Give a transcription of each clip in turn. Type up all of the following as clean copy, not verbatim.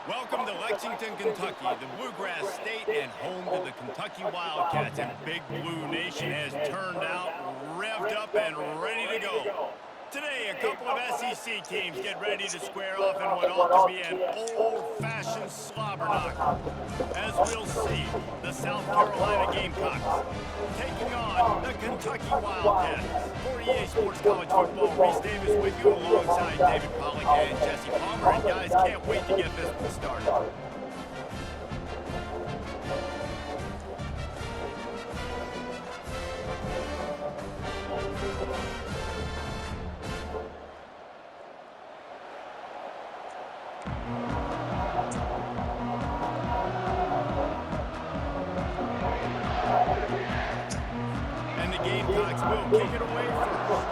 Welcome to Lexington, Kentucky, the Bluegrass State and home to the Kentucky Wildcats. And Big Blue Nation has turned out, revved up, and ready to go. Today, a couple of SEC teams get ready to square off in what ought to be an old-fashioned slobber knock. As we'll see, the South Carolina Gamecocks taking on the Kentucky Wildcats. For EA Sports College Football, Reese Davis with you alongside David Pollack and Jesse Palmer. And guys, can't wait to get this one started. And the Gamecocks will kick it away first.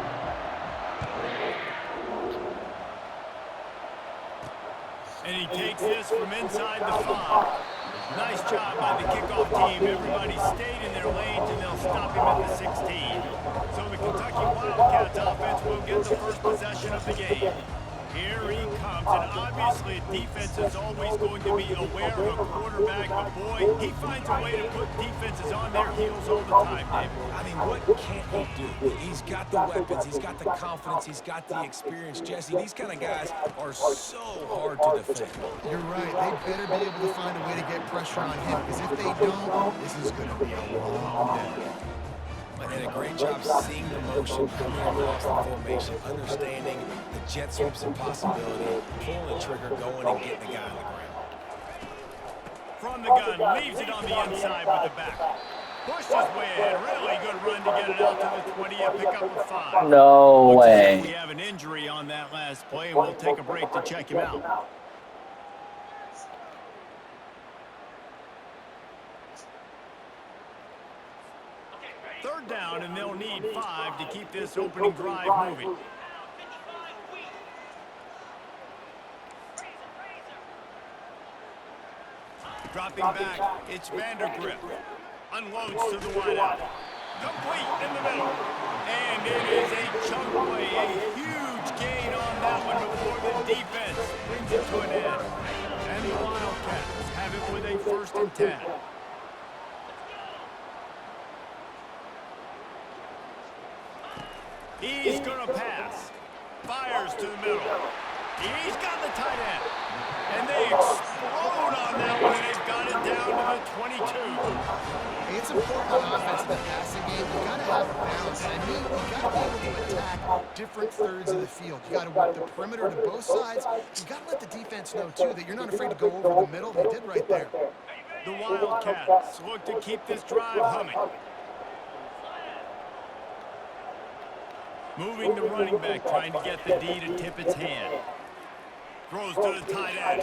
And he takes this from inside the 5. Nice job by the kickoff team. Everybody stayed in their lanes, and they'll stop him at the 16. So the Kentucky Wildcats offense will get the first possession of the game. Here he comes, and obviously defense is always going to be aware of a quarterback, but boy, he finds a way to put defenses on their heels all the time, David. I mean, what can't he do? He's got the weapons, he's got the confidence, he's got the experience. Jesse, these kind of guys are so hard to defend. You're right. They better be able to find a way to get pressure on him, because if they don't, this is going to be a long day. And did a great job seeing the motion, coming across the formation, understanding the jet sweep's a possibility, pulling the trigger, going and getting the guy on the ground. From the gun, leaves it on the inside with the back. Pushed his way ahead. Really good run to get it out to the 20 and pick up a 5. No Looks way. like we have an injury on that last play, and we'll take a break to check him out. Third down, and they'll need 5 to keep this opening drive moving. Dropping back, it's Vandergriff. Unloads to the wideout. Complete in the middle. And it is a chunk play, a huge gain on that one before the defense brings it to an end. And the Wildcats have it with a 1st and 10. He's going to pass. Fires to the middle. He's got the tight end. And they explode on that one, and they've got it down to the 22. It's important on offense in the passing game. You got to have balance. I mean, you got to be able to attack different thirds of the field. You got to work the perimeter to both sides. You got to let the defense know, too, that you're not afraid to go over the middle. They did right there. The Wildcats look to keep this drive humming. Moving the running back, trying to get the D to tip its hand. Throws to the tight end.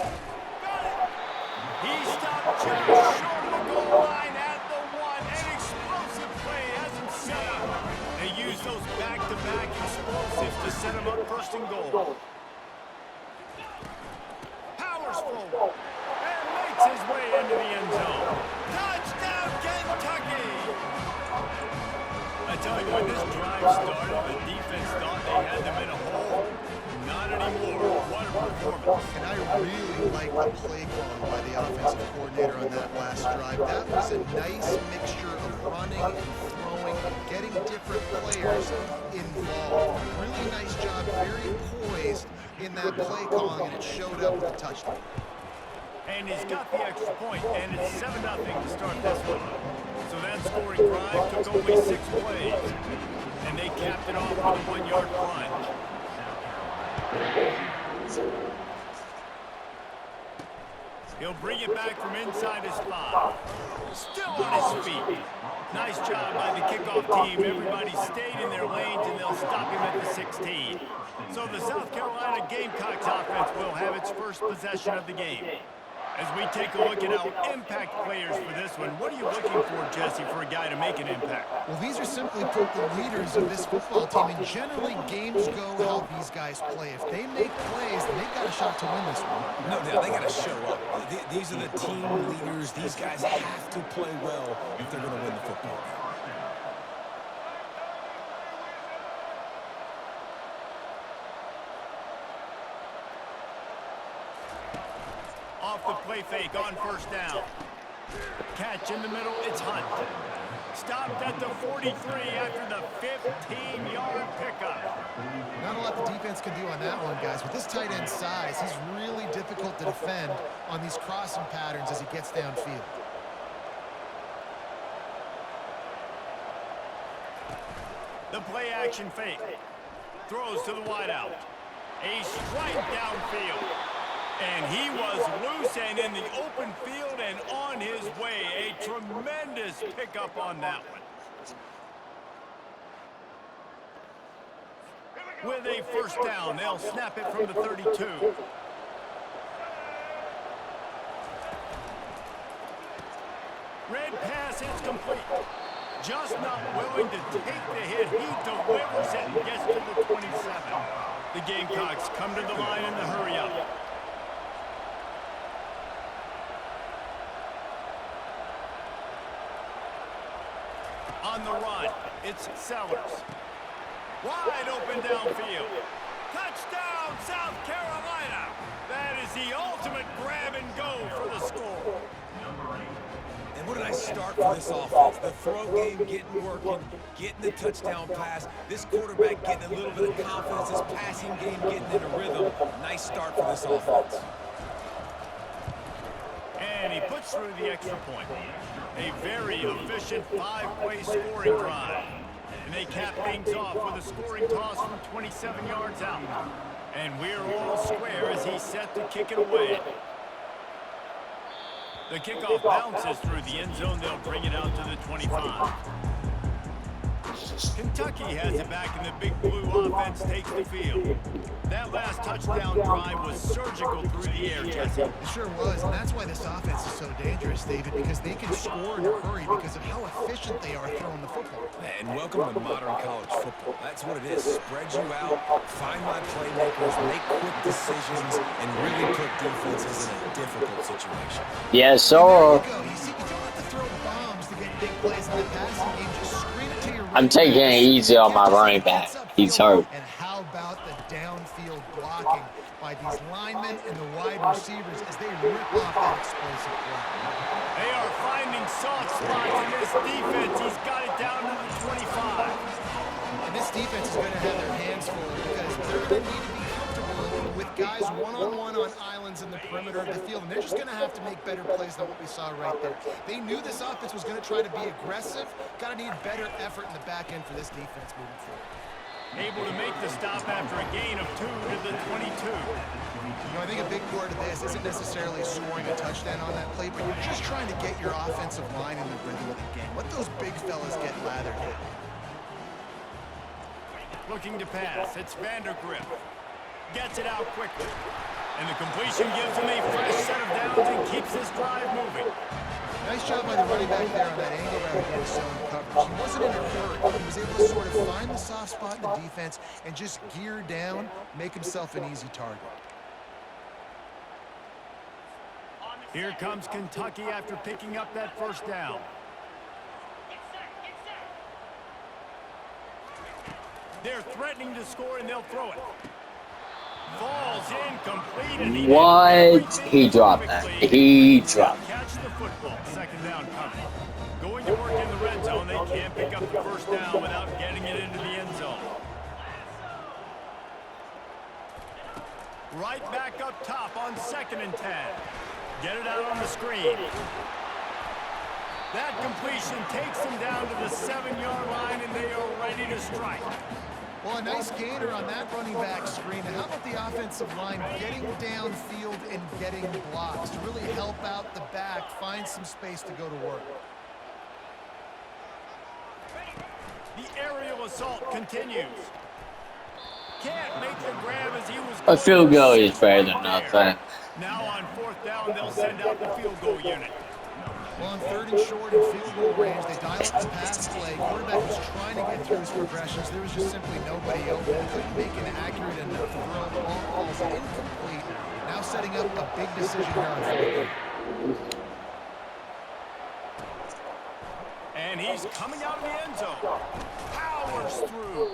He stopped just short of the goal line at the 1. An explosive play has him set up. They use those back-to-back explosives to set him up 1st and goal. Powers forward and makes his way into the end zone. Touchdown, Kentucky! I tell you, when this drive started, the defense thought they had them in a hole. Not anymore. What a performance. And I really like the play calling by the offensive coordinator on that last drive. That was a nice mixture of running and throwing and getting different players involved. Really nice job, very poised in that play calling, and it showed up with a touchdown. And he's got the extra point, and it's 7-0 to start this one. So that scoring drive took only 6 plays, and they capped it off with a 1-yard plunge. He'll bring it back from inside his 5. Still on his feet. Nice job by the kickoff team. Everybody stayed in their lanes, and they'll stop him at the 16. So the South Carolina Gamecocks offense will have its first possession of the game. As we take a look at our impact players for this one, what are you looking for, Jesse, for a guy to make an impact? Well, these are simply put the leaders of this football team, and generally games go how these guys play. If they make plays, then they've got a shot to win this one. No doubt, they got to show up. These are the team leaders. These guys have to play well if they're going to win the football game. off the play fake on first down. Catch in the middle, it's Hunt. Stopped at the 43 after the 15-yard pickup. Not a lot the defense can do on that one, guys. With this tight end size, he's really difficult to defend on these crossing patterns as he gets downfield. The play action fake. Throws to the wideout. A strike downfield. And he was loose and in the open field and on his way. A tremendous pickup on that one. With a first down, they'll snap it from the 32. Red pass is complete. Just not willing to take the hit. He delivers it and gets to the 27. The Gamecocks come to the line in the hurry-up. On the run, it's Sellers. Wide open downfield. Touchdown, South Carolina. That is the ultimate grab and go for the score. And what did I start for this offense? The throw game getting working, getting the touchdown pass. This quarterback getting a little bit of confidence. This passing game getting in a rhythm. Nice start for this offense. And he puts through the extra point. A very efficient five-play scoring drive. And they cap things off with a scoring toss from 27 yards out. And we're all square as he's set to kick it away. The kickoff bounces through the end zone. They'll bring it out to the 25. Kentucky has it back, and the Big Blue offense takes the field. That last touchdown drive was surgical through the air, Jesse. It sure was, and that's why this offense is so dangerous, David, because they can score in a hurry because of how efficient they are throwing the football. And welcome to modern college football. That's what it is. Spread you out, find my playmakers, make quick decisions, and really put defenses in a difficult situation. Yes, There sir. you go. You see, you don't have to throw bombs to get big plays in the passing game. Just screen it to your I'm taking it easy on my running back. He's hurt. And how about the downfield blocking by these linemen and the wide receivers as they rip off that explosive play? They are finding soft spots in this defense. He's got it down to the 25. And this defense is going to have their hands full because they're going to need to be comfortable with guys one-on-one on islands in the perimeter of the field. And they're just going to have to make better plays than what we saw right there. They knew this offense was going to try to be aggressive. Got to need better effort in the back end for this defense moving forward. Able to make the stop after a gain of 2 to the 22. You know, I think a big part of this isn't necessarily scoring a touchdown on that play, but you're just trying to get your offensive line in the rhythm of the game. Let those big fellas get lathered in. Looking to pass. It's Vandergrift. Gets it out quickly. And the completion gives him a fresh set of downs and keeps his drive moving. Nice job by the running back there on that angle route against zone coverage. He wasn't in a hurry. He was able to sort of find the soft spot in the defense and just gear down, make himself an easy target. Here comes Kentucky after picking up that first down. They're threatening to score, and they'll throw it. Falls incomplete. And What? He dropped that. He dropped. Catch the football. Second down coming. Going to work in the red zone. They can't pick up the first down without getting it into the end zone. Right back up top on 2nd and 10. Get it out on the screen. That completion takes them down to the 7-yard line, and they are ready to strike. Well, a nice gainer on that running back screen. And how about the offensive line getting downfield and getting blocks to really help out the back, find some space to go to work. The aerial assault continues. Can't make the grab as he was. A field goal is better than nothing. Now on 4th down, they'll send out the field goal unit. Well, on 3rd and short in field goal range, they dial up the pass play. Quarterback was trying to get through his progressions. There was just simply nobody open. Couldn't make an accurate enough throw. Ball falls incomplete. Now setting up a big decision here on 4th. And he's coming out of the end zone. Powers through.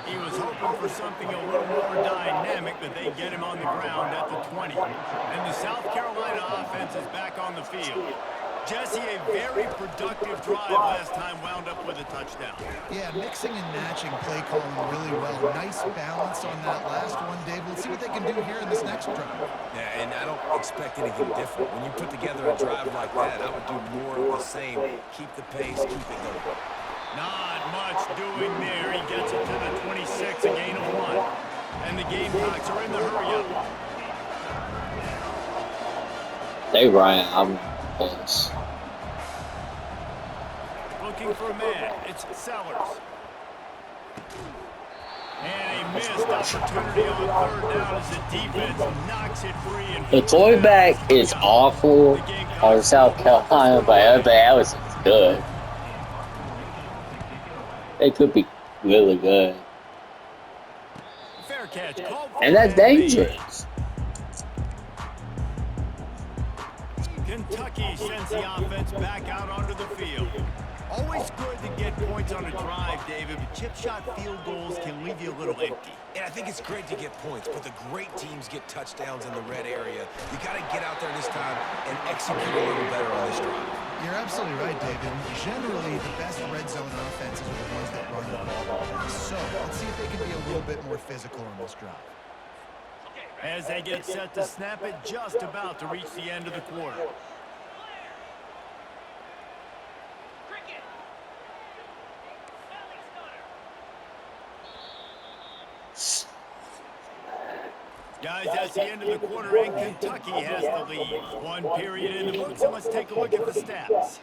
He was hoping hoping for something a little more dynamic, but they get him on the ground at the 20. And the South Carolina offense is back on the field. Jesse, a very productive drive last time wound up with a touchdown. Yeah, mixing and matching play calling really well. Nice balance on that last one, Dave. Let's see what they can do here in this next drive. Yeah, and I don't expect anything different. When you put together a drive like that, I would do more of the same. Keep the pace, keep it going. Not much doing there. He gets it to the 26, a gain of 1. And the Gamecocks are in the hurry-up. They ran. I'm pissed. Looking for a man. It's Sellers. And a missed opportunity on third down as the defense knocks it free. And The quarterback is awful on South Carolina, but everybody else is good. They could be really good. Fair catch. Called for And that's dangerous. Kentucky sends the offense back out onto the field. Always good to get points on a drive, David, but chip shot field goals can leave you a little empty. And I think it's great to get points, but the great teams get touchdowns in the red area. You got to get out there this time and execute a little better on this drive. You're absolutely right, David. Generally, the best red zone offenses are the ones that run the ball. So, let's see if they can be a little bit more physical on this drive. As they get set to snap it, just about to reach the end of the quarter. Guys, that's the end of the quarter, and Kentucky has the lead. One period in the books, and let's take a look at the stats.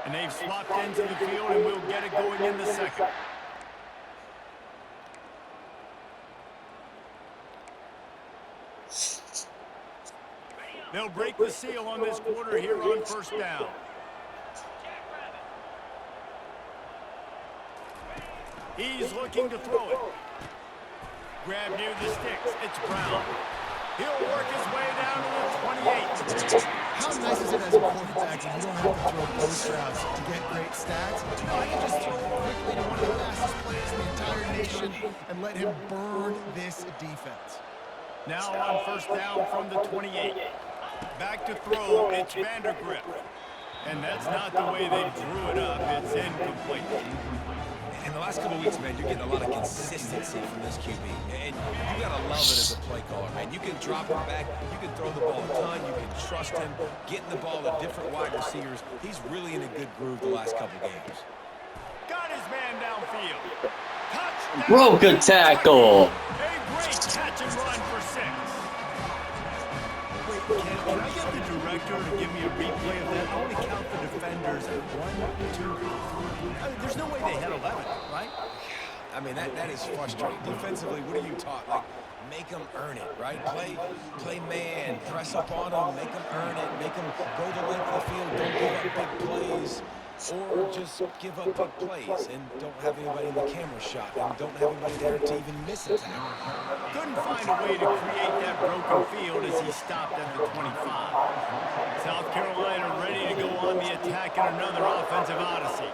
And they've swapped into the field, and we'll get it going in the second. They'll break the seal on this quarter here on first down. He's looking to throw it. Grab near the sticks. It's Brown. He'll work his way down to the 28. How nice is it as a quarterback when you don't have to throw post routes to get great stats? I can just throw it quickly to one of the fastest players in the entire nation and let him burn this defense. Now on first down from the 28. Back to throw. It's Vandergrift. And that's not the way they drew it up. It's incomplete. In the last couple of weeks, man, you're getting a lot of consistency from this QB. And you got to love it as a play caller, man. You can drop him back. You can throw the ball a ton. You can trust him. Getting the ball to different wide receivers. He's really in a good groove the last couple games. Got his man downfield. Touchdown. Broke a tackle. A great catch and run for 6. Wait, can I get the director to give me a replay of that? I want to count the defenders at 1, 2, 3. I mean, there's no way they had 11, right? I mean, that is frustrating. Defensively, what are you taught? Like, make them earn it, right? Play man, press up on them, make them earn it, make them go the length of the field, don't give up big plays, or just give up big plays and don't have anybody in the camera shot and don't have anybody there to even miss a tackle. Couldn't find a way to create that broken field as he stopped at the 25. South Carolina ready to go on the attack in another offensive odyssey.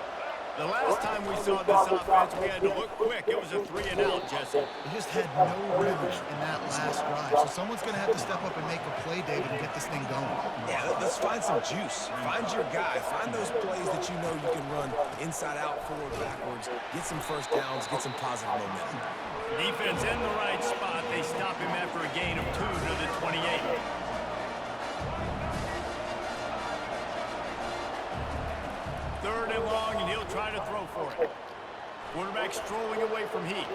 The last time we saw this offense, we had to look quick. It was a 3-and-out, Jesse. They just had no rhythm in that last drive. So someone's going to have to step up and make a play, David, and get this thing going. Yeah, let's find some juice. Find your guy. Find those plays that you know you can run inside out, forward, backwards. Get some first downs. Get some positive momentum. Defense in the right spot. They stop him after a gain of 2 to the 28. Third and long, and he'll try to throw for it. Quarterback strolling away from Heat.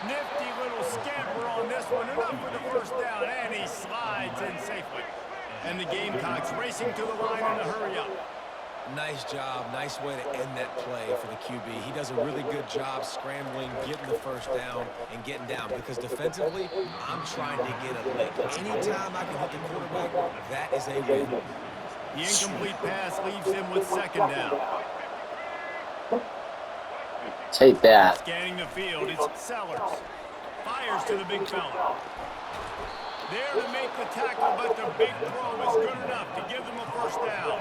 Nifty little scamper on this one. Enough for the first down, and he slides in safely. And the Gamecocks racing to the line in a hurry-up. Nice job. Nice way to end that play for the QB. He does a really good job scrambling, getting the first down, and getting down. Because defensively, I'm trying to get a lick. Anytime I can hit the quarterback, that is a win. The incomplete pass leaves him with second down. Take that. Scanning the field, it's Sellers. Fires to the big fella. There to make the tackle, but the big throw is good enough to give them a first down.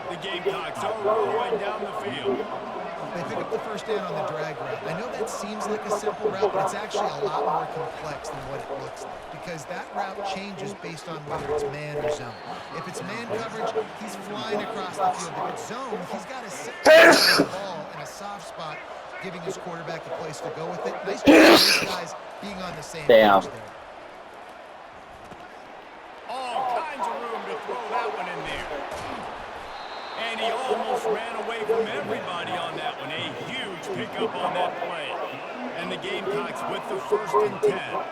The Gamecocks are rolling down the field. They pick up the first down on the drag route. I know that seems like a simple route, but it's actually a lot more complex than what it looks like because that route changes based on whether it's man or zone. If it's man coverage, he's flying across the field. If it's zone, he's got to sit the ball in a soft spot, giving his quarterback a place to go with it. Nice job of these guys being on the same page there. All kinds of room to throw that one in there. And he almost ran away from everybody on that one. A huge pickup on that play. And the Gamecocks with the 1st and 10.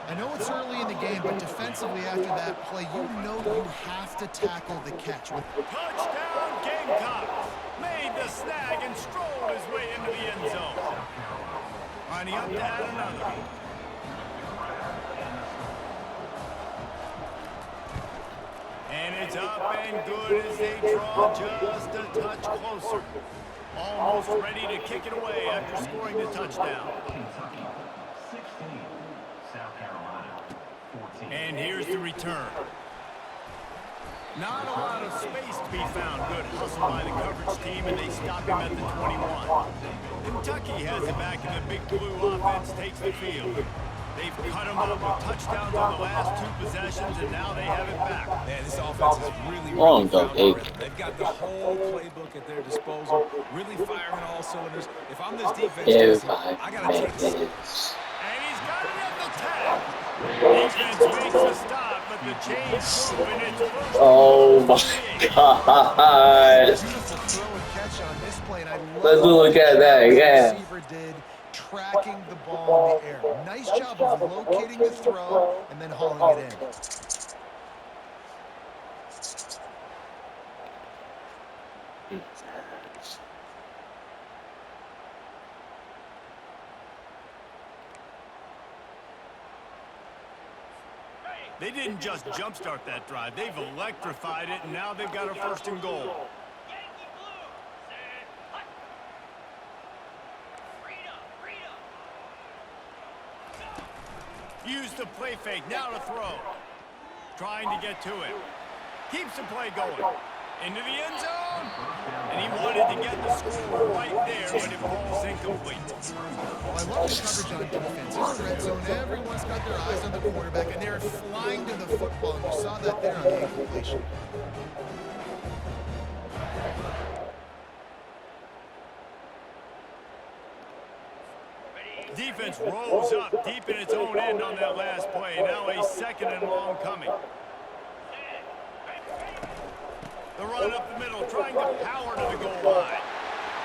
I know it's early in the game, but defensively after that play, you know you have to tackle the catch. Touchdown Gamecocks. Made the snag and strolled his way into the end zone. Lining up to add another. And it's up and good as they draw just a touch closer. Almost ready to kick it away after scoring the touchdown. And here's the return. Not a lot of space to be found. Good hustle by the coverage team, and they stop him at the 21. Kentucky has it back, and the Big Blue offense takes the field. They've cut them up with touchdowns on the last 2 possessions, and now they have it back. Man, this offense is really Wrong, found Doug. rhythm. They've got the whole playbook at their disposal, really firing all cylinders. If I'm this defense, Jesse, I got to take this. And he's got it at the 10. Defense makes a stop, but the chain's moving. It's first. Oh my God. Beautiful throw and catch on this play, and I love Let's look at that again. receiver did tracking the ball in the air. Nice job of locating the throw and then hauling it in. They didn't just jumpstart that drive. They've electrified it, and now they've got a 1st and goal. Use the play fake, now to throw. Trying to get to it. Keeps the play going. Into the end zone. And he wanted to get the score right there, but it falls incomplete. Well, I love the coverage on defense. In the red zone, everyone's got their eyes on the quarterback, and they're flying to the football. And you saw that there on the incompletion. Defense rolls up deep in its own end on that last play. Now a 2nd and long coming. The run up the middle, trying to power to the goal line.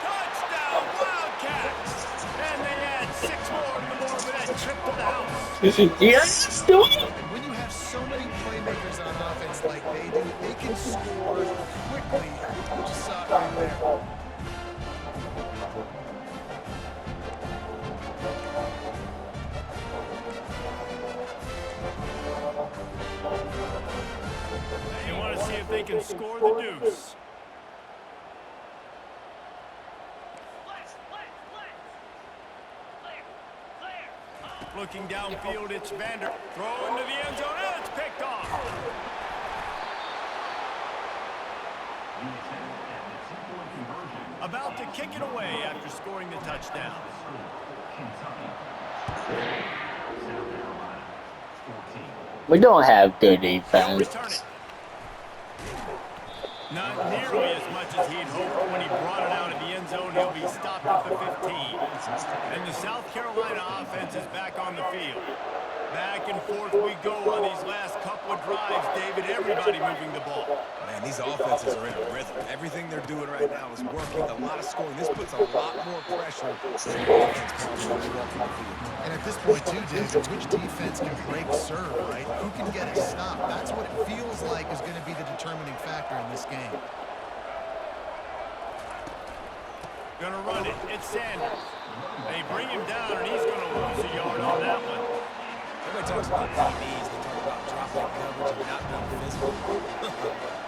Touchdown, Wildcats! And they add 6 more to the board with that trip to the house. Yes, do it. When you have so many playmakers on offense like they do, they can score quickly. You just saw it right there. They want to see if they can score the deuce. Looking downfield, it's Vander. Throw into the end zone, and it's picked off. About to kick it away after scoring the touchdown. We don't have good They'll defense. return it. Not nearly as much as he'd hoped when he brought it out of the end zone. He'll be stopped at the 15. And the South Carolina offense is back on the field. Back and forth we go on these last couple of drives, David. Everybody moving the ball. Man, these offenses are in a rhythm. Everything they're doing right now is working. A lot of scoring. This puts a lot more pressure on the defense probably when they walk in the field. And at this point, too, David, which defense can break serve, right? Who can get a stop? That's what it feels like is going to be the determining factor in this game. Gonna run it. It's Sanders. They bring him down, and he's gonna lose a yard on that one. Everybody talks about DBs. They talk about dropping coverage and not being physical.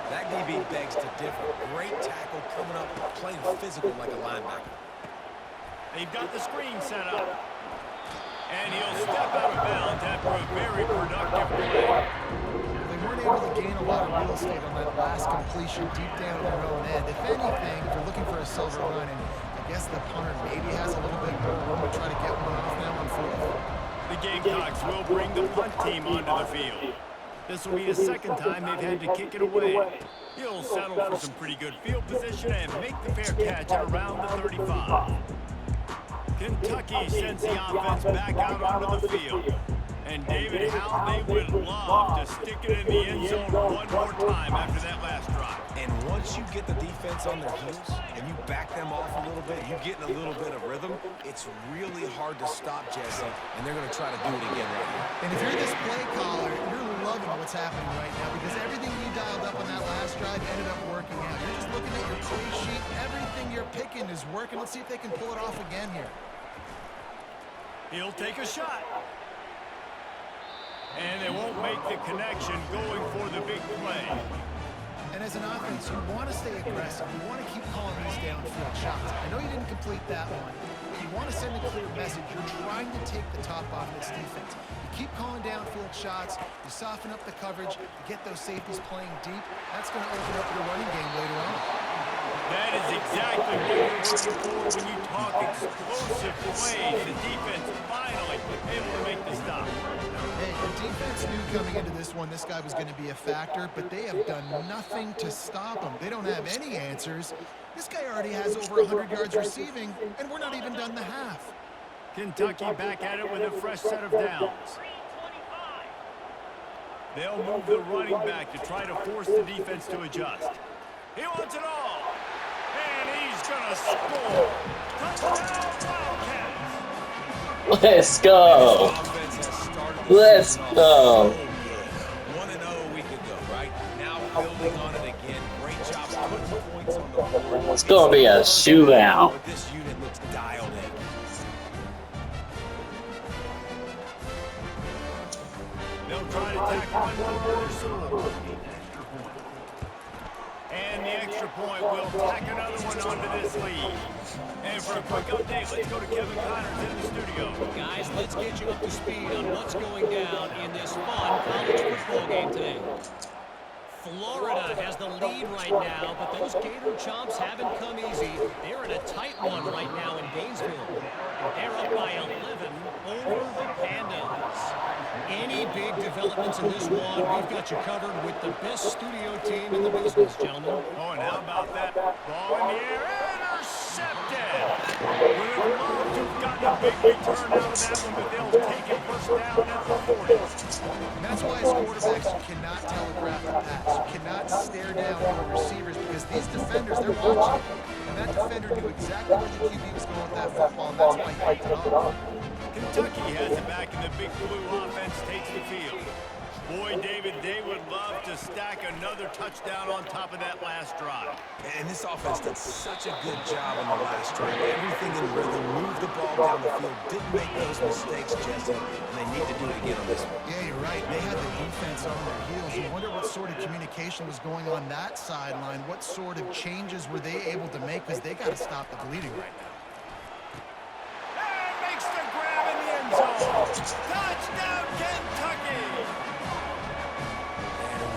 That DB begs to differ. Great tackle coming up, playing physical like a linebacker. They've got the screen set up. And he'll step out of bounds after a very productive play. They weren't weren't able to gain a lot of real estate on that last completion deep down in their own end. If anything, if you're looking for a silver lining, I guess the punter maybe has a little bit more room to try to get one off now on fourth. The Gamecocks will bring the punt team onto the field. This will be the second time they've had to kick it away. He'll settle for some pretty good field position and make the fair catch at around the 35. Kentucky sends the offense back out onto the field. And David, how they would love to stick it in the end zone one more time after that last drive. And once you get the defense on their heels and you back them off a little bit, you get in a little bit of rhythm, it's really hard to stop, Jesse, and they're going to try to do it again right here. And if you're this play caller, you're loving what's happening right now because everything you dialed up on that last drive ended up working out. You're just looking at your play sheet. Everything you're picking is working. Let's see if they can pull it off again here. He'll take a shot. And they won't make the connection going for the big play. And as an offense, you want to stay aggressive. You want to keep calling these downfield shots. I know you didn't complete that one, but you want to send a clear message. You're trying to take the top off this defense. You keep calling downfield shots. You soften up the coverage. You get those safeties playing deep. That's going to open up your running game later on. That is exactly what you're looking for when you talk explosive plays. The defense finally able to make the stop. Hey, the defense knew coming into this one this guy was going to be a factor, but they have done nothing to stop him. They don't have any answers. This guy already has over 100 yards receiving, and we're not even done the half. Kentucky back at it with a fresh set of downs. They'll move the running back to try to force the defense to adjust. He wants it all. And he's going to score. Touchdown, Wildcats. Let's go. Let's go. 1-0 a week ago, right? Now building on it again. Great job putting points on the board. It's going to be a shootout. But this unit looks dialed in. They'll try to tackle one more receiver. And the extra point will tack another one onto this lead. And for a quick update, let's go to Kevin Connors in the studio. Guys, let's get you up to speed on what's going down in this fun college football game today. Florida has the lead right now, but those Gator Chomps haven't come easy. They're in a tight one right now in Gainesville. They're up by 11 over the Pandas. Any big developments in this one, we've got you covered with the best studio team in the business, gentlemen. Oh, and how about that? Ball in the air, intercepted. Would have loved to have gotten a big return out of that one, but they'll take it first down at the 40. And that's why as quarterbacks, you cannot telegraph the pass. You cannot stare down your receivers because these defenders, they're watching. And that defender knew exactly where the QB was going with that football, and that's why he picked it off. Kentucky has it back, and the big blue offense takes the field. Boy, David, they would love to stack another touchdown on top of that last drive. And this offense did such a good job on the last drive. Everything in rhythm, moved the ball down the field, didn't make those mistakes, Jesse, and they need to do it again on this one. Yeah, you're right. They had the defense on their heels. You wonder what sort of communication was going on that sideline. What sort of changes were they able to make because they got to stop the bleeding right now. And makes the grab in the end zone. Touchdown, Kentucky!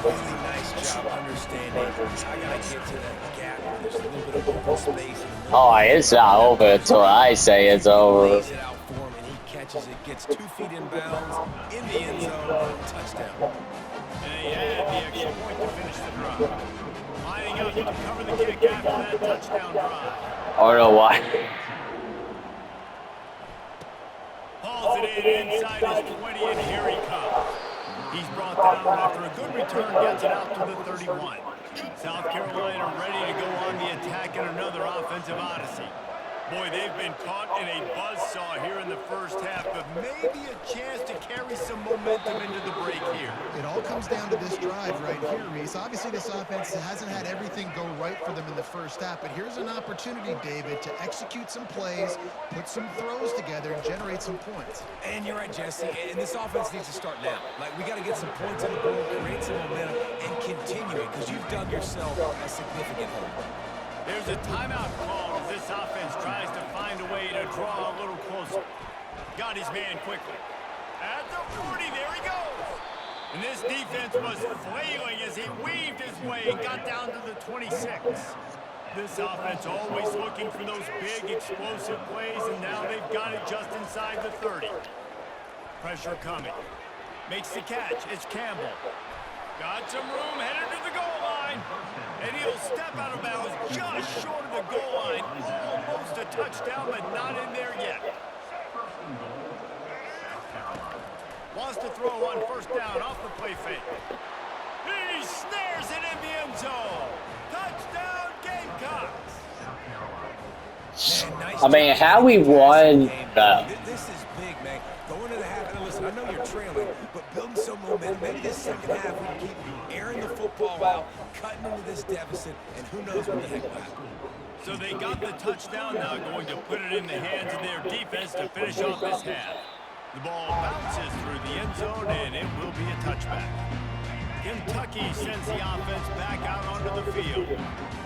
Really nice job understanding. I gotta get to that gap where there's a little bit of open space. Oh, it's not over until I say it's over. Lays it out for him, and he catches it, gets 2 feet in bounds, in the end zone, touchdown. And he had the extra point to finish the drive. Lining up to cover the kick after that touchdown drive. I don't know why. Hauls it in inside his 20, and here he comes. He's brought down after a good return, gets it out to the 31. South Carolina ready to go on the attack in another offensive odyssey. Boy, they've been caught in a buzzsaw here in the first half, but maybe a chance to carry some momentum into the break here. It all comes down to this drive right here, Reese. Obviously, this offense hasn't had everything go right for them in the first half, but here's an opportunity, David, to execute some plays, put some throws together, and generate some points. And you're right, Jesse, and this offense needs to start now. Like, we got to get some points on the board, create some momentum, and continue it, because you've dug yourself a significant hole. There's a timeout call as this offense tries to find a way to draw a little closer. Got his man quickly. At the 40, there he goes. And this defense was flailing as he weaved his way and got down to the 26. This offense always looking for those big, explosive plays, and now they've got it just inside the 30. Pressure coming. Makes the catch. It's Campbell. Got some room, headed to the goal line. And he'll step out of bounds just short of the goal line. Almost a touchdown, but not in there yet. Wants to throw on first down off the play fake. He snares it in the end zone. Touchdown, Gamecocks. Man, nice I mean, job how we won, This is big, man. Going to the half, and listen, I know you're trailing, but building some momentum. Maybe this second half we can keep airing the football out, cutting into this deficit, and who knows what the heck will happen. So they got the touchdown, now going to put it in the hands of their defense to finish off this half. The ball bounces through the end zone, and it will be a touchback. Kentucky sends the offense back out onto the field.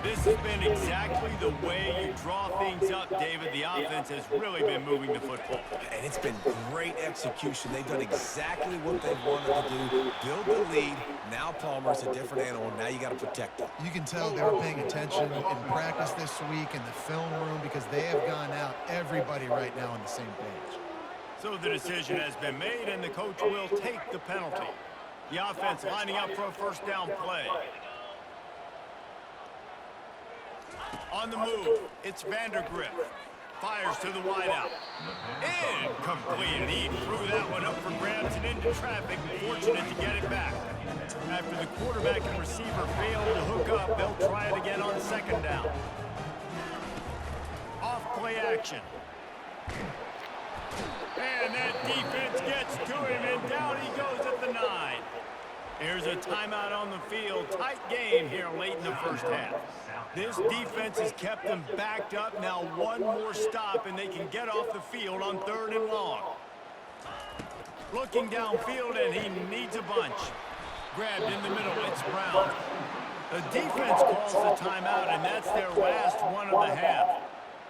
This has been exactly the way you draw things up, David. The offense has really been moving the football. And it's been great execution. They've done exactly what they wanted to do. Build the lead. Now Palmer's a different animal. Now you got to protect them. You can tell they were paying attention in practice this week in the film room because they have gone out, everybody right now on the same page. So the decision has been made, and the coach will take the penalty. The offense lining up for a first down play. On the move, it's Vandergrift. Fires to the wideout. Incomplete, and he threw that one up for grabs and into traffic. Fortunate to get it back. After the quarterback and receiver failed to hook up, they'll try it again on second down. Off play action. And that defense gets to him, and down he goes at the 9. Here's a timeout on the field. Tight game here late in the first half. This defense has kept them backed up. Now one more stop, and they can get off the field on 3rd and long. Looking downfield, and he needs a bunch. Grabbed in the middle. It's Brown. The defense calls the timeout, and that's their last one of the half.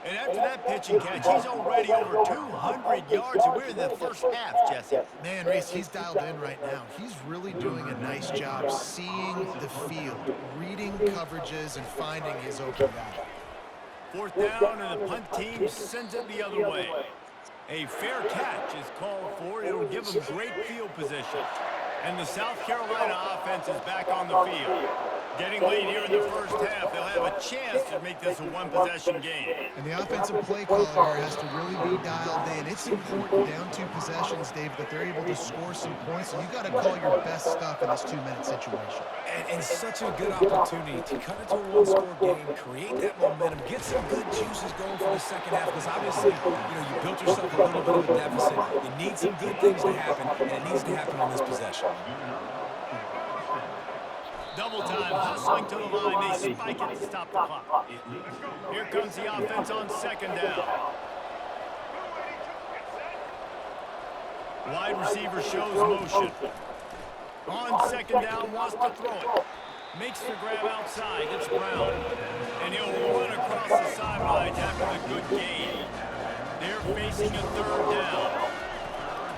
And after that pitch and catch, he's already over 200 yards, and we're in the first half, Jesse. Man, Reese, he's dialed in right now. He's really doing a nice job seeing the field, reading coverages, and finding his open guy. 4th down, and the punt team sends it the other way. A fair catch is called for. It'll give them great field position. And the South Carolina offense is back on the field. Getting lead here in the first half, they'll have a chance to make this a one-possession game. And the offensive play caller has to really be dialed in. It's important down 2 possessions, Dave, that they're able to score some points. And you got to call your best stuff in this 2-minute situation. And such a good opportunity to cut into a one-score game, create that momentum, get some good juices going for the second half. Because obviously, you built yourself a little bit of a deficit. You need some good things to happen, and it needs to happen on this possession. Double time, hustling to the line. They spike it to stop the clock. Here comes the offense on second down. Wide receiver shows motion. On second down, wants to throw it. Makes the grab outside. It's Brown. And he'll run across the sidelines after the good gain. They're facing a 3rd down.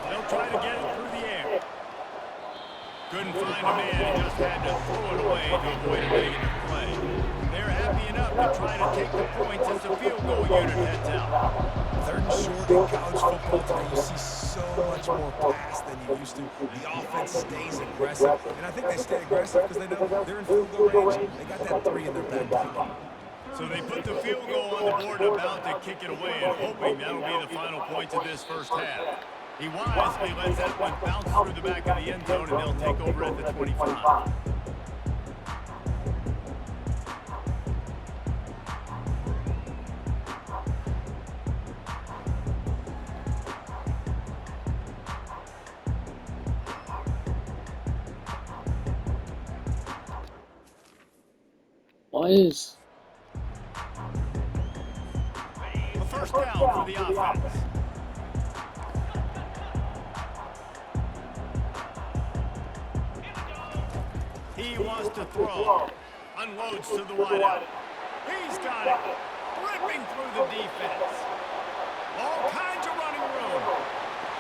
They'll try to get it through the air. Couldn't find a man, and just had to throw it away to avoid a negative play. They're happy enough to try to take the points as the field goal unit heads out. 3rd and short in college football today. You see so much more pass than you used to. The offense stays aggressive, and I think they stay aggressive because they know they're in field goal range. They got that 3 in their back pocket. So they put the field goal on the board and about to kick it away, and hoping that'll be the final points of this first half. He wisely lets that one bounce through the back of the end zone, and they'll take over at the 25. What is? A first down for the offense. He wants to throw. Unloads to the wideout. He's got it. Ripping through the defense. All kinds of running room.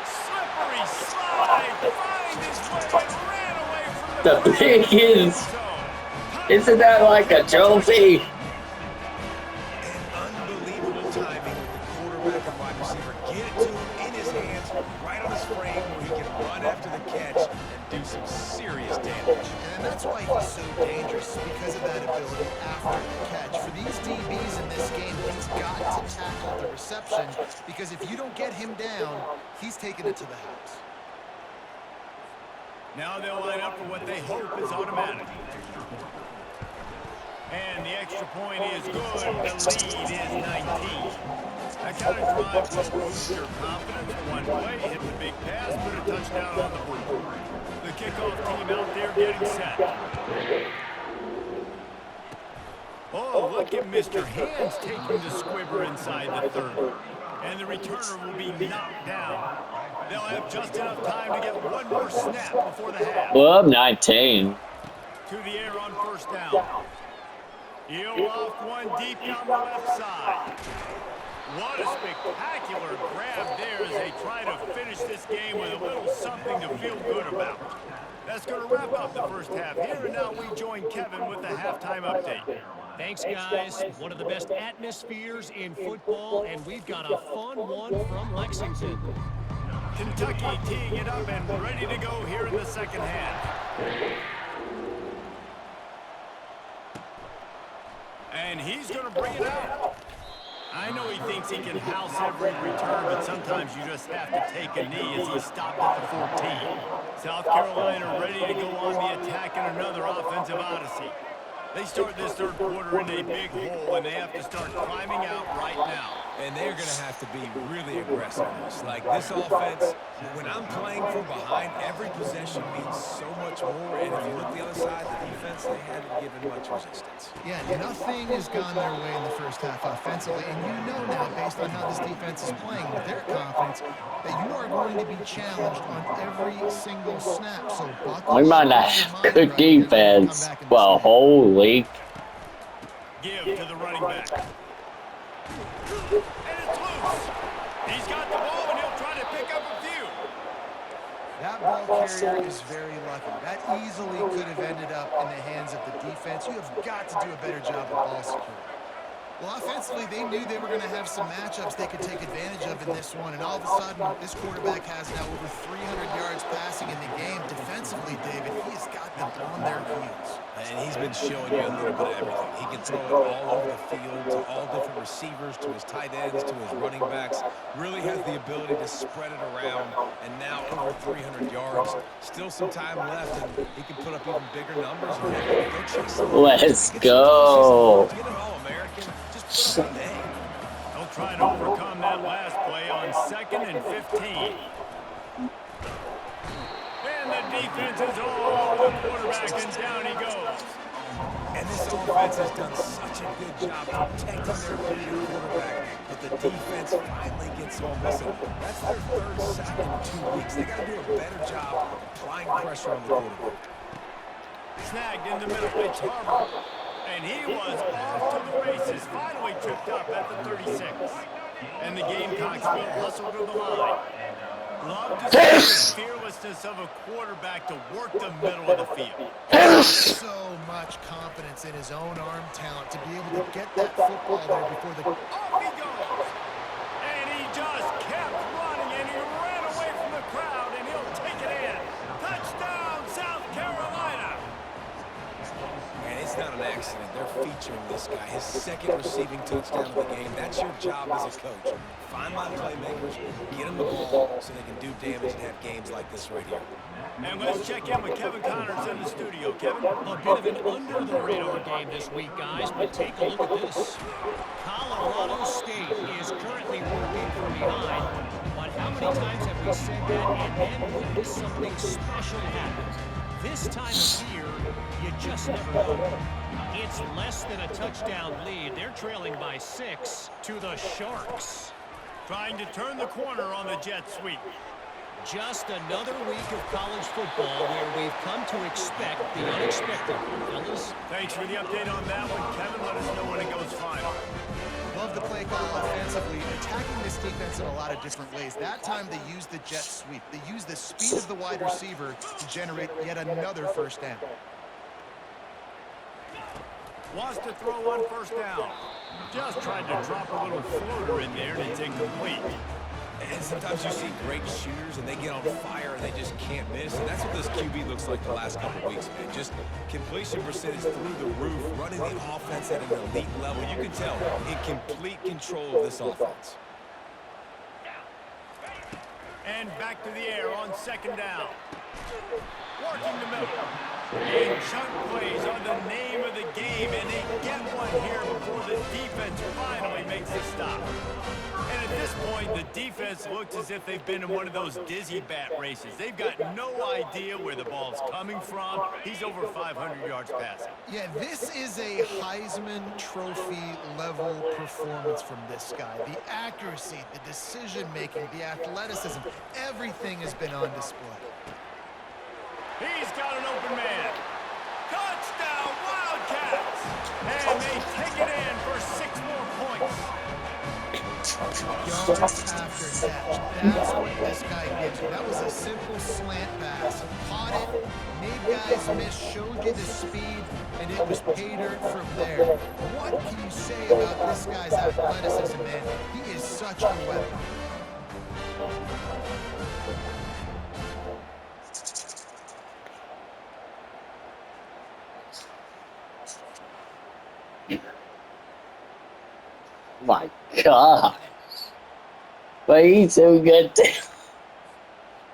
Slippery slide. Finds his way and ran away The Pickens! Isn't that like a trophy? And unbelievable timing with the quarterback and wide receiver. Get it to him in his hands, right on his frame, where he can run after the catch and do some serious damage. And that's why he's so dangerous, because of that ability after the catch. For these DBs in this game, he's got to tackle the reception, because if you don't get him down, he's taking it to the house. Now they'll line up for what they hope is automatic. And the extra point is good. The lead is 19. That kind of drive will boost your confidence. One play, hit the big pass, put a touchdown on the board. The kickoff team out there getting set. Oh, look at Mr. Hands taking the squibber inside the 30. And the returner will be knocked down. They'll have just enough time to get one more snap before the half. Well, 19. To the air on first down. He'll off one deep down the left side. What a spectacular grab there as they try to finish this game with a little something to feel good about. That's going to wrap up the first half here, and now we join Kevin with the halftime update. Thanks, guys. One of the best atmospheres in football, and we've got a fun one from Lexington. Kentucky teeing it up and ready to go here in the second half. And he's going to bring it out. I know he thinks he can house every return, but sometimes you just have to take a knee as he stopped at the 14. South Carolina ready to go on the attack in another offensive odyssey. They start this third quarter in a big hole, and they have to start climbing out right now. And they're going to have to be really aggressive. Like this offense, when I'm playing from behind, every possession means so much more. And if you look the other side, the defense, they haven't given much resistance. Yeah, nothing has gone their way in the first half offensively. And you know now, based on how this defense is playing with their confidence, that you are going to be challenged on every single snap. So buckle We might up, not keep have your good mind right, and defense. come back in Well, this game. holy. Give to the running back. And it's loose. He's got the ball, and he'll try to pick up a few. That ball carrier is very lucky. That easily could have ended up in the hands of the defense. You have got to do a better job of ball security. Well, offensively, they knew they were going to have some matchups they could take advantage of in this one, and all of a sudden, this quarterback has now over 300 yards passing in the game. Defensively, David, he has got them on their heels. And he's been showing you a little bit of everything. He can throw it all over the field to all different receivers, to his tight ends, to his running backs. Really has the ability to spread it around, and now over 300 yards. Still some time left, and he can put up even bigger numbers. Let's go. Get an All-American. Just put it on the end. They'll try to overcome that last play on 2nd and 15. And the defense is all over the quarterback, and down he goes. And this offense has done such a good job protecting their leading quarterback, but the defense finally gets home. Listen, that's their third sack in 2 weeks. They got to do a better job applying pressure on the quarterback. Snagged in the middle, it's Harbaugh. And he was off to the races, finally tripped up at the 36. And the Gamecocks will hustle to the line. Love to see the fearlessness of a quarterback to work the middle of the field. So much confidence in his own arm talent to be able to get that football there before the... Off he goes! And he just kept running, and he ran away from the crowd, and he'll take it in. Touchdown, South Carolina! And it's not an accident. They're featuring this guy. His second receiving touchdown of the game. That's your job as a coach. Find my playmakers, get them the ball so they can do damage and have games like this right here. And let's check in with Kevin Connors in the studio. Kevin? A bit of an under-the-radar game this week, guys, but take a look at this. Colorado State is currently working from behind, but how many times have we said that, and then when something special happens? This time of year, you just never know. It's less than a touchdown lead. They're trailing by 6 to the Sharks. Trying to turn the corner on the jet sweep. Just another week of college football where we've come to expect the unexpected. Fellas? Thanks for the update on that one, Kevin. Let us know when it goes final. Love the play call offensively. attacking this defense in a lot of different ways. That time they used the jet sweep. They used the speed of the wide receiver to generate yet another first down. Wants to throw on first down. Just tried to drop a little floater in there, and it's incomplete. And sometimes you see great shooters, and they get on fire, and they just can't miss. And that's what this QB looks like the last couple weeks, man. Just completion percentage through the roof, running the offense at an elite level. You can tell in complete control of this offense. And back to the air on second down. Working the middle. And chunk plays are the name of the game, and they get one here before the defense finally makes a stop. And at this point, the defense looks as if they've been in one of those dizzy bat races. They've got no idea where the ball's coming from. He's over 500 yards passing. Yeah, this is a Heisman Trophy level performance from this guy. The accuracy, the decision-making, the athleticism, everything has been on display. He's got an open man. Touchdown, Wildcats! And they take it in for 6 more points. Yards after catch. That's what this guy gives you. That was a simple slant pass. Caught it, made guys miss, showed you the speed, and it was pay dirt from there. What can you say about this guy's athleticism, man? He is such a weapon. My God. Way too good.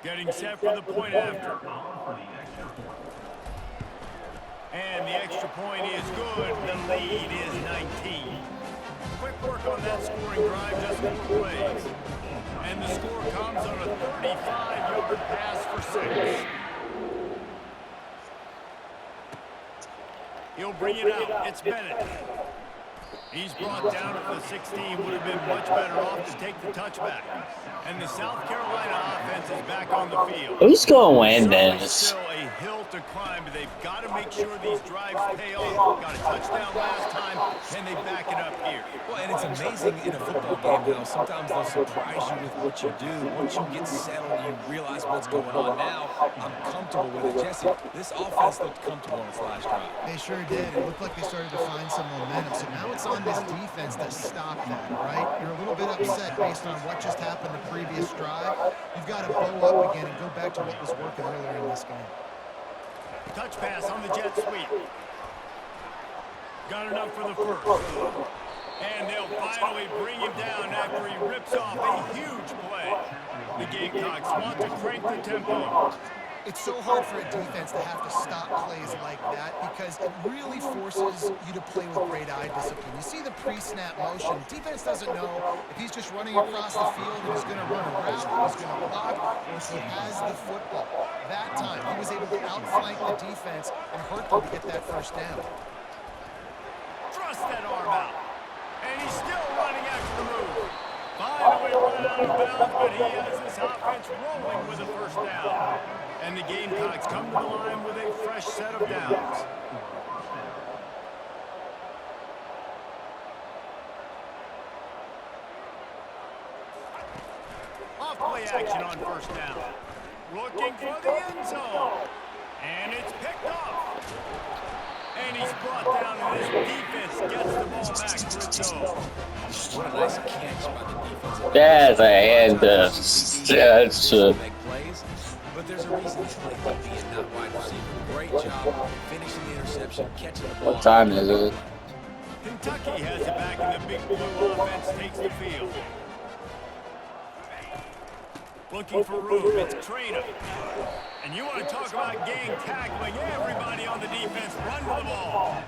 Getting set for the point after. And the extra point is good. The lead is 19. Quick work on that scoring drive, just 4 plays. And the score comes on a 35-yard pass for 6. He'll bring it out. It's Bennett. He's brought down at the 16. Would have been much better off to take the touchback. And the South Carolina offense is back on the field. Who's going to win Certainly this? still a hill to climb, but they've got to make sure these drives pay off. Got a touchdown last time. Can they back it up here? Well, and it's amazing in a football game how sometimes they'll surprise you with what you do. Once you get settled, you realize what's going on. Now, I'm comfortable with it. Jesse, this offense looked comfortable on its last drive. They sure did. It looked like they started to find some momentum. So now it's on this defense to stop that, right? You're a little bit upset based on what just happened the previous drive. You've got to bow up again and go back to what was working earlier in this game. Touch pass on the jet sweep. Got enough for the first. And they'll finally bring him down after he rips off a huge play. The Gamecocks want to crank the tempo. It's so hard for a defense to have to stop plays like that because it really forces you to play with great eye discipline. You see the pre-snap motion. Defense doesn't know if he's just running across the field and he's going to run a route, or he's going to block, or if he has the football. That time, he was able to outflank the defense and hurt them to get that first down. Thrust that arm out. And he's still running after the move. Finally run out of bounds, but he has this offense rolling with a first down. And the Gamecocks come to the line with a fresh set of downs. Off play action on first down. Looking for the end zone. And it's picked off. And he's brought down, and his defense gets the ball back for its own. What a nice catch by the defense. That's a hand. That's Make plays, but there's a reason he's playing DB and not wide receiver. Great job finishing the interception, catching the ball. What time is it? Kentucky has it back, and the big blue offense takes the field. Looking for room, it's Trainer. And you want to talk about gang tackling, everybody on the defense run to the ball.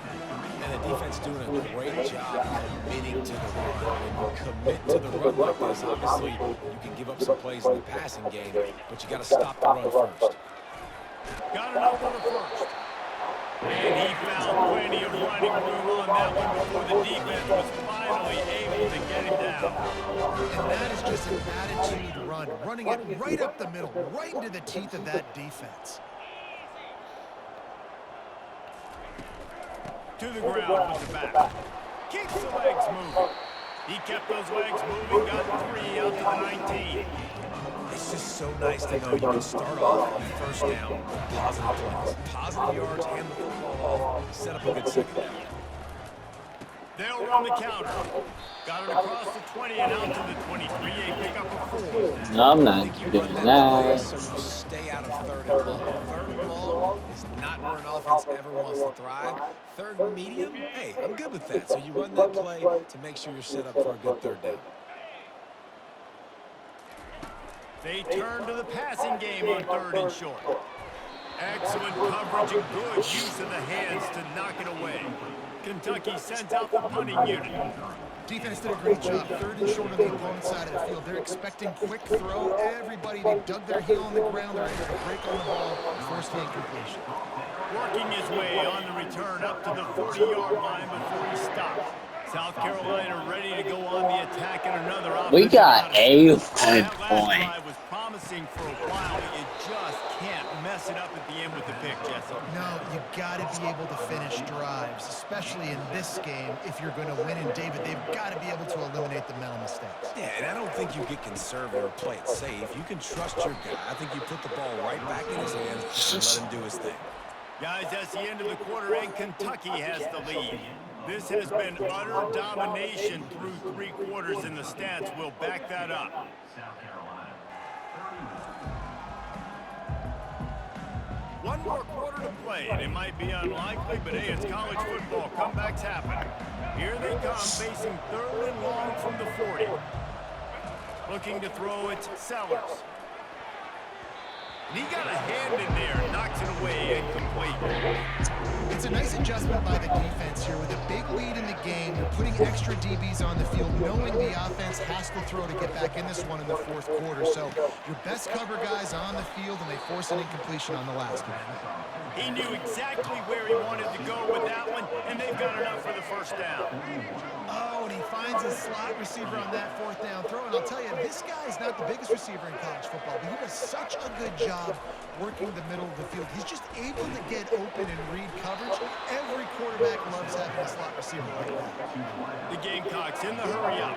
And the defense doing a great job committing to the run. When you commit to the run like this, obviously you can give up some plays in the passing game, but you got to stop the run first. Got enough for the first. And he found plenty of running room on that one before the defense was finally able to get him down. And that is just an attitude run, running it right up the middle, right into the teeth of that defense. To the ground with the back. Keeps the legs moving. He kept those legs moving, got 3 out to the 19. It's just so nice to know you can start off on first down with positive plays. Positive yards, hand the football off, set up a good second down. They'll run the counter. Got it across the 20 and out to the 23. A pickup of 4. No, I'm not doing that. So you stay out of third and long. Third and long is not where an offense ever wants to thrive. Third and medium, hey, I'm good with that. So you run that play to make sure you're set up for a good third down. They turn to the passing game on 3rd and short. Excellent coverage and good use of the hands to knock it away. Kentucky sends out the punting unit. Defense did a great job. 3rd and short on the opponent's side of the field. They're expecting quick throw. Everybody, they dug their heel on the ground. They're ready to break on the ball. Forced hand completion. Working his way on the return up to the 40-yard line before he stops. South Carolina ready to go on the attack in another offensive. We got a good That last point. drive was promising for a while, but you just can't mess it up at the end with the pick, Jesse. No, you got to be able to finish drives, especially in this game. If you're going to win, and David, they've got to be able to eliminate the mental mistakes. Yeah, and I don't think you get conservative or play it safe. You can trust your guy. I think you put the ball right back in his hands and let him do his thing. Guys, that's the end of the quarter, and Kentucky has the lead. This has been utter domination through 3 quarters, and the stats will back that up. One more quarter to play, and it might be unlikely, but hey, it's college football. Comebacks happen. Here they come, facing 3rd and long from the 40. Looking to throw it, Sellers. And he got a hand in there, knocks it away, incomplete. It's a nice adjustment by the defense here. With a big lead in the game, they're putting extra DBs on the field, knowing the offense has to throw to get back in this one in the 4th quarter. So your best cover guys on the field, and they force an incompletion on the last one. He knew exactly where he wanted to go with that one, and they've got enough for the first down. Oh, and he finds a slot receiver on that 4th down throw. And I'll tell you, this guy is not the biggest receiver in college football, but he does such a good job working the middle of the field. He's just able to get open and read coverage. Every quarterback loves having a slot receiver like that. The Gamecocks in the hurry up.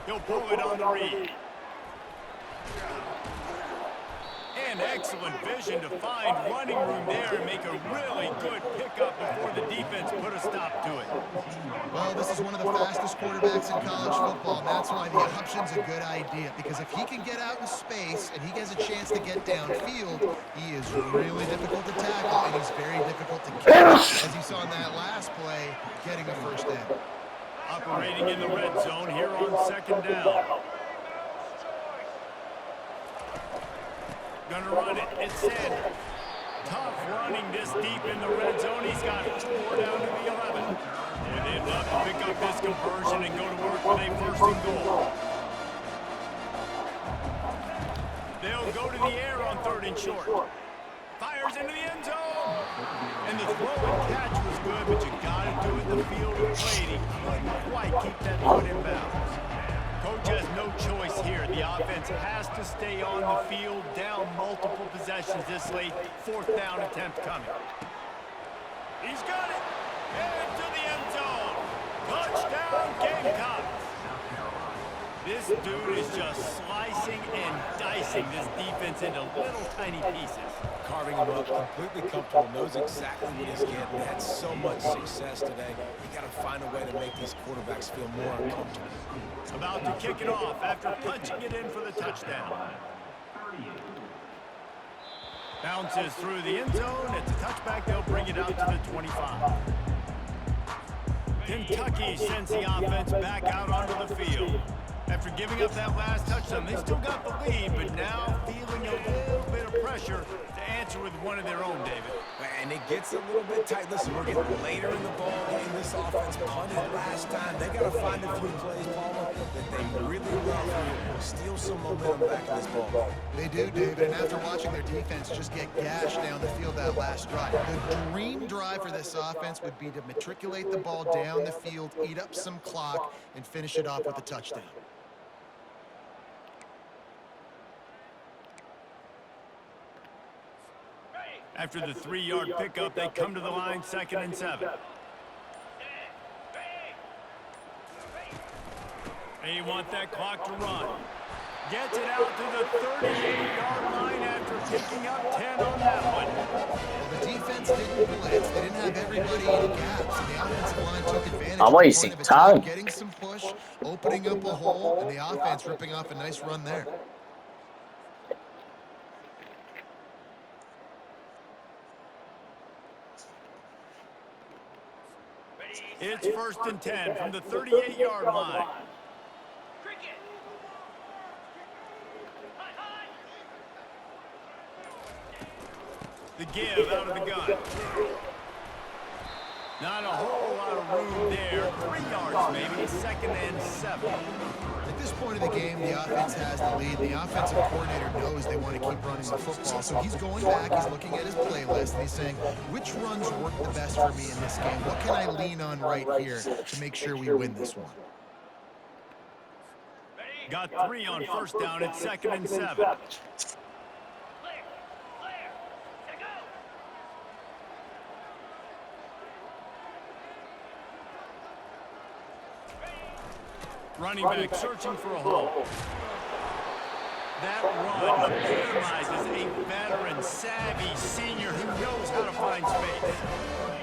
He'll pull it on the read. And excellent vision to find running room there and make a really good pickup before the defense put a stop to it. Well, this is one of the fastest quarterbacks in college football, and that's why the option's a good idea. Because if he can get out in space and he has a chance to get downfield, he is really difficult to tackle, and he's very difficult to catch. As you saw in that last play, getting a first down. Operating in the red zone here on 2nd down. Gonna run it. It's Sanders. Tough running this deep in the red zone. He's got 4 down to the 11. And they'd love to pick up this conversion and go to work with a 1st and goal. They'll go to the air on 3rd and short. Fires into the end zone. And the throw and catch was good, but you got to do it in the field of play. He couldn't quite keep that foot in bounds. Coach has no choice here. The offense has to stay on the field, down multiple possessions this late. 4th down attempt coming. He's got it. Into the end zone. Touchdown, Gamecocks. This dude is just slicing and dicing this defense into little tiny pieces. Carving him up, completely comfortable, knows exactly what he's getting. Had so much success today. You got to find a way to make these quarterbacks feel more uncomfortable. About to kick it off after punching it in for the touchdown. Bounces through the end zone. It's a touchback. They'll bring it out to the 25. Kentucky sends the offense back out onto the field. After giving up that last touchdown, they still got the lead, but now feeling a little bit of pressure to answer with one of their own, David. And it gets a little bit tight. Listen, we're getting later in the ball game. This offense punted last time. They got to find a few plays, Palmer, that they really love here. Steal some momentum back in this ball game. They do, David, and after watching their defense just get gashed down the field that last drive, the dream drive for this offense would be to matriculate the ball down the field, eat up some clock, and finish it off with a touchdown. After the 3-yard pickup, they come to the line 2nd and 7. They want that clock to run. Gets it out to the 38-yard line after picking up 10 on that one. Well, the defense didn't blitz. They didn't have everybody in gaps, and the offensive line took advantage I'm of the wasting point of attack, time. getting some push, opening up a hole, and the offense ripping off a nice run there. It's 1st and 10 from the 38-yard line. The give out of the gun. Not a whole lot of room there. 3 yards maybe. 2nd and 7. At this point of the game, the offense has the lead. The offensive coordinator knows they want to keep running the football, so he's going back, he's looking at his playlist, and he's saying, which runs work the best for me in this game? What can I lean on right here to make sure we win this one? Got 3 on 1st down. It's 2nd and 7. Running back searching for a hole. That run epitomizes a veteran, savvy senior who knows how to find space.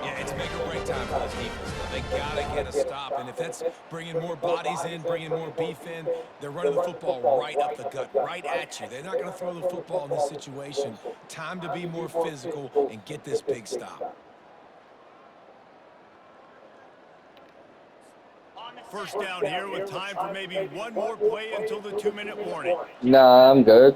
Yeah, it's make or break time for this defense. They got to get a stop, and if that's bringing more bodies in, bringing more beef in, they're running the football right up the gut, right at you. They're not going to throw the football in this situation. Time to be more physical and get this big stop. 1st down here with time for maybe one more play until the 2-minute warning. Nah, I'm good.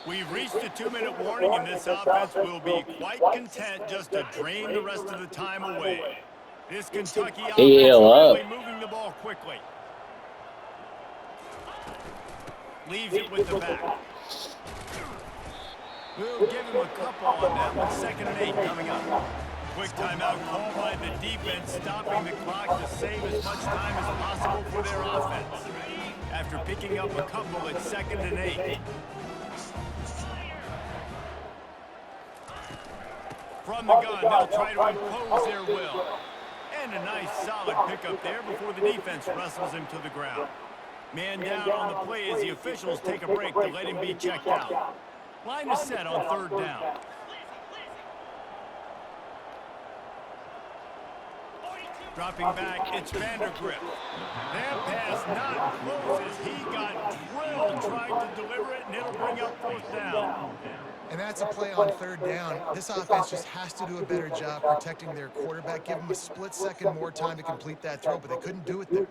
We've reached a 2-minute warning, and this offense will be quite content just to drain the rest of the time away. This Kentucky offense really moving the ball quickly. Leaves it with the back. We'll give him a couple on that one. 2nd and 8 coming up. Quick timeout called by the defense, stopping the clock to save as much time as possible for their offense. After picking up a couple, it's 2nd and 8. From the gun, they'll try to impose their will. And a nice solid pickup there before the defense wrestles him to the ground. Man down on the play as the officials take a break to let him be checked out. Line is set on 3rd down. Dropping back, it's Vandergrift. That pass not close as he got drilled trying to deliver it, and it'll bring up 4th down. And that's a play on 3rd down. This offense just has to do a better job protecting their quarterback. Give them a split second more time to complete that throw, but they couldn't do it there.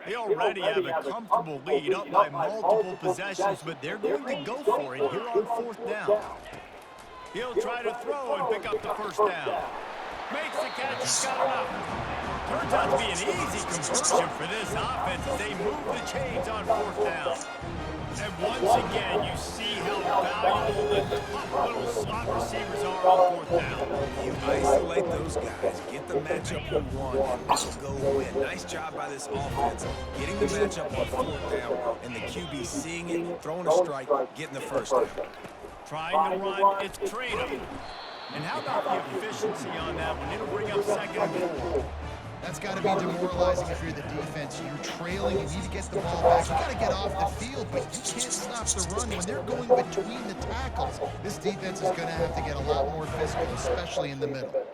They already have a comfortable lead up by multiple possessions, but they're going to go for it here on 4th down. He'll try to throw and pick up the 1st down. Makes the catch, he's got enough. Turns out to be an easy conversion for this offense as they move the chains on 4th down. And once again, you see how valuable the tough little slot receivers are on 4th down. You isolate those guys, get the matchup you want, and this will go win. Nice job by this offense, getting the matchup on 4th down, and the QB seeing it, throwing a strike, getting the 1st down. Trying to run, it's Trader. And how about the efficiency on that one? It'll bring up 2nd and 4. That's got to be demoralizing if you're the defense. You're trailing, you need to get the ball back. You got to get off the field, but you can't stop the run when they're going between the tackles. This defense is going to have to get a lot more physical, especially in the middle.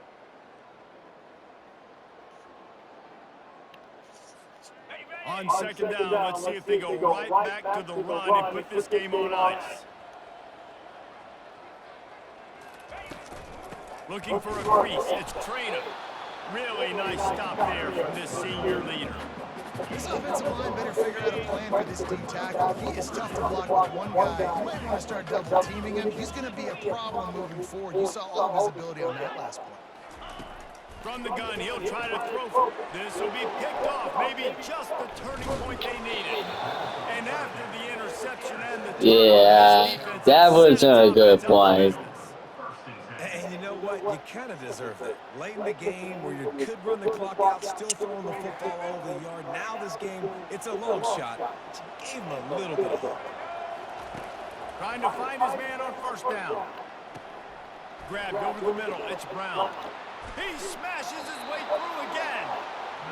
On 2nd down, let's see if they go right back to the run and put this game on ice. Looking for a crease, it's Trainer. Really nice stop there from this senior leader. This offensive line better figure out a plan for this D tackle. He is tough to block with one guy. You might want to start double teaming him. He's going to be a problem moving forward. You saw all of his ability on that last play. From the gun, he'll try to throw. This will be picked off. Maybe just the turning point they needed. And after the interception and the yeah, that wasn't a good play. And you know what? You kind of deserve that. Late in the game where you could run the clock out, still throwing the football all over the yard. Now this game, it's a long shot. Gave him a little bit of hope. Trying to find his man on first down. Grabbed over the middle. It's Brown. He smashes his way through again.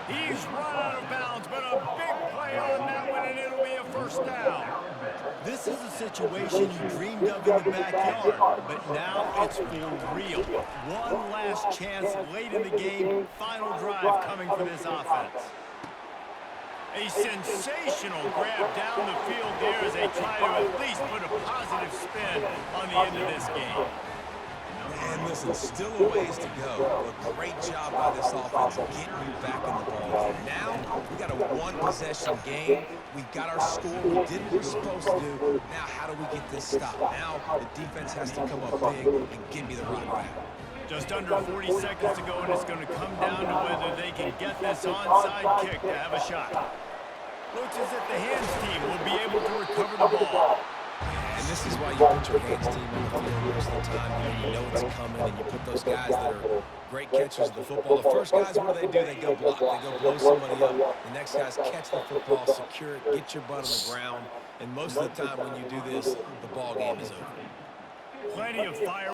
He's run out of bounds, but a big play on that one, and it'll be a first down. This is a situation you dreamed of in the backyard, but now it's for real. One last chance late in the game. Final drive coming for this offense. A sensational grab down the field there as they try to at least put a positive spin on the end of this game. And listen, still a ways to go. A great job by this offense getting you back in the ball. Now, we got a one-possession game. We got our score. We did what we're supposed to do. Now, how do we get this stopped? Now, the defense has to come up big and give me the rock back. Just under 40 seconds to go, and it's going to come down to whether they can get this onside kick to have a shot. Looks as if the hands team will be able to recover the ball. And this is why you put your hands team on the field most of the time. You know it's coming, and you put those guys that are great catchers of the football. The first guys, what do? They go block. They go blow somebody up. The next guys catch the football, secure it, get your butt on the ground. And most of the time when you do this, the ball game is over. Plenty of fire